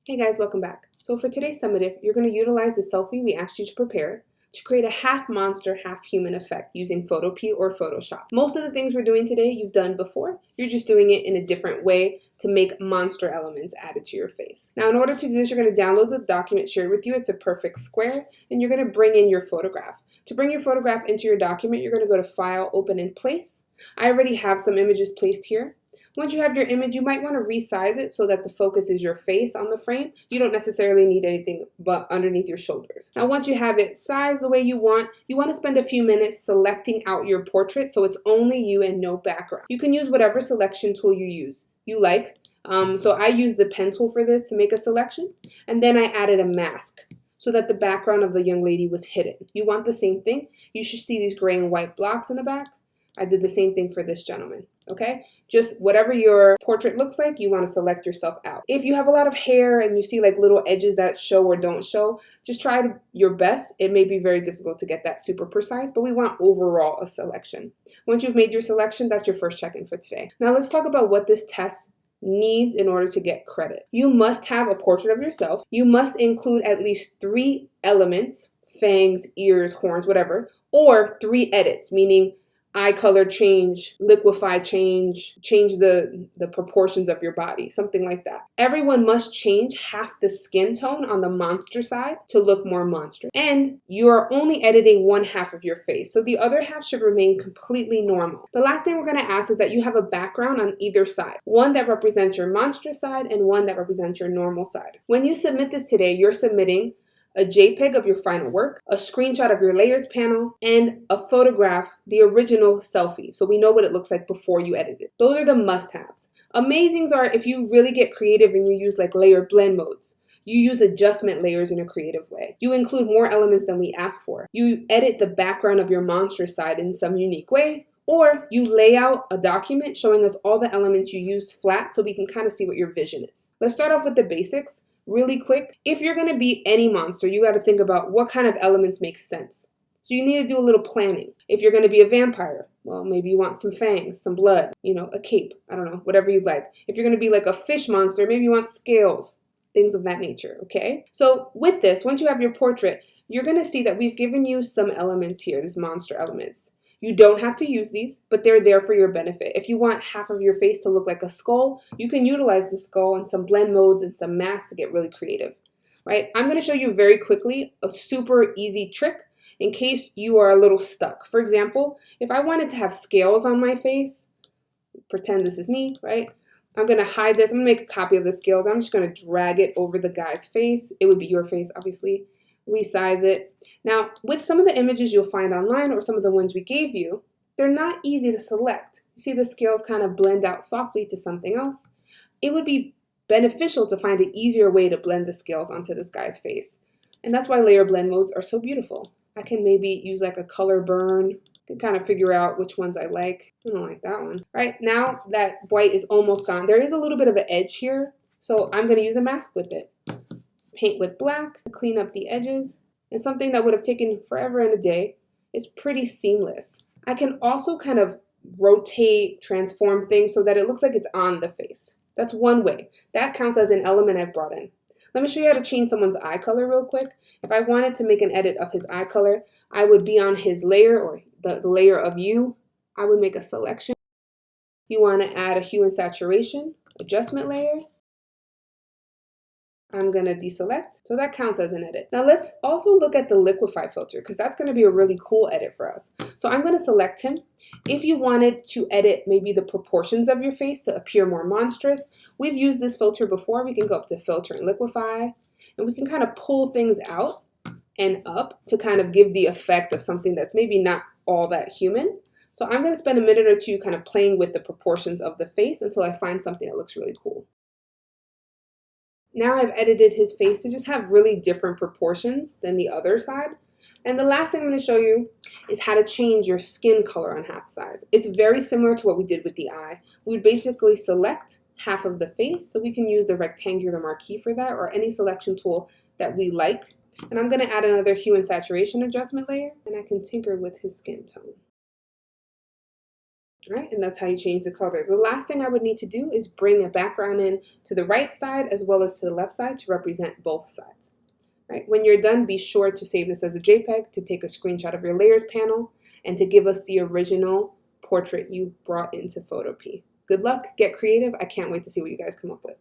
Hey guys, welcome back. So for today's summative, you're going to utilize the selfie we asked you to prepare to create a half monster, half human effect using Photopea or Photoshop. Most of the things we're doing today, you've done before. You're just doing it in a different way to make monster elements added to your face. Now, in order to do this, you're going to download the document shared with you. It's a perfect square, and you're going to bring in your photograph. To bring your photograph into your document, you're going to go to File, Open, and Place. I already have some images placed here. Once you have your image, you might want to resize it so that the focus is your face on the frame. You don't necessarily need anything but underneath your shoulders. Now, once you have it sized the way you want to spend a few minutes selecting out your portrait so it's only you and no background. You can use whatever selection tool you like. So I used the pen tool for this to make a selection, and then I added a mask so that the background of the young lady was hidden. You want the same thing. You should see these gray and white blocks in the back. I did the same thing for this gentleman, okay? Just whatever your portrait looks like, you want to select yourself out. If you have a lot of hair and you see like little edges that show or don't show, just try your best. It may be very difficult to get that super precise, but we want overall a selection. Once you've made your selection, that's your first check-in for today. Now let's talk about what this test needs in order to get credit. You must have a portrait of yourself. You must include at least 3 elements, fangs, ears, horns, whatever, or 3 edits, meaning eye color change, liquefy change the proportions of your body, something like that. Everyone must change half the skin tone on the monster side to look more monstrous. And you are only editing one half of your face, so the other half should remain completely normal. The last thing we're going to ask is that you have a background on either side, one that represents your monstrous side and one that represents your normal side. When you submit this today, you're submitting a JPEG of your final work, a screenshot of your layers panel, and a photograph, the original selfie, so we know what it looks like before you edit it. Those are the must-haves. Amazings are if you really get creative and you use like layer blend modes. You use adjustment layers in a creative way. You include more elements than we asked for. You edit the background of your monster side in some unique way, or you lay out a document showing us all the elements you used flat so we can kind of see what your vision is. Let's start off with the basics. Really quick, if you're going to be any monster, you got to think about what kind of elements make sense. So you need to do a little planning. If you're going to be a vampire, well, maybe you want some fangs, some blood, a cape, I don't know, whatever you'd like. If you're going to be like a fish monster, maybe you want scales, things of that nature, okay? So with this, once you have your portrait, you're going to see that we've given you some elements here, these monster elements. You don't have to use these, but they're there for your benefit. If you want half of your face to look like a skull, you can utilize the skull and some blend modes and some masks to get really creative, right? I'm going to show you very quickly a super easy trick in case you are a little stuck. For example, if I wanted to have scales on my face, pretend this is me, right? I'm going to hide this. I'm going to make a copy of the scales. I'm just going to drag it over the guy's face. It would be your face, obviously. Resize it. Now, with some of the images you'll find online or some of the ones we gave you, they're not easy to select. You see the scales kind of blend out softly to something else. It would be beneficial to find an easier way to blend the scales onto this guy's face. And that's why layer blend modes are so beautiful. I can maybe use like a color burn. I can kind of figure out which ones I like. I don't like that one. Right now that white is almost gone. There is a little bit of an edge here, so I'm going to use a mask with it. Paint with black, clean up the edges, and something that would have taken forever and a day is pretty seamless. I can also kind of rotate, transform things so that it looks like it's on the face. That's one way. That counts as an element I've brought in. Let me show you how to change someone's eye color real quick. If I wanted to make an edit of his eye color, I would be on his layer or the layer of you. I would make a selection. You want to add a hue and saturation, adjustment layer. I'm going to deselect, so that counts as an edit. Now let's also look at the liquefy filter because that's going to be a really cool edit for us. So I'm going to select him. If you wanted to edit maybe the proportions of your face to appear more monstrous, we've used this filter before. We can go up to filter and liquefy, and we can kind of pull things out and up to kind of give the effect of something that's maybe not all that human. So I'm going to spend a minute or two kind of playing with the proportions of the face until I find something that looks really cool. Now I've edited his face to just have really different proportions than the other side. And the last thing I'm going to show you is how to change your skin color on half sides. It's very similar to what we did with the eye. We would basically select half of the face, so we can use the rectangular marquee for that or any selection tool that we like. And I'm going to add another hue and saturation adjustment layer, and I can tinker with his skin tone. All right, and that's how you change the color. The last thing I would need to do is bring a background in to the right side as well as to the left side to represent both sides. Right. When you're done, be sure to save this as a JPEG, to take a screenshot of your layers panel, and to give us the original portrait you brought into Photopea. Good luck, get creative. I can't wait to see what you guys come up with.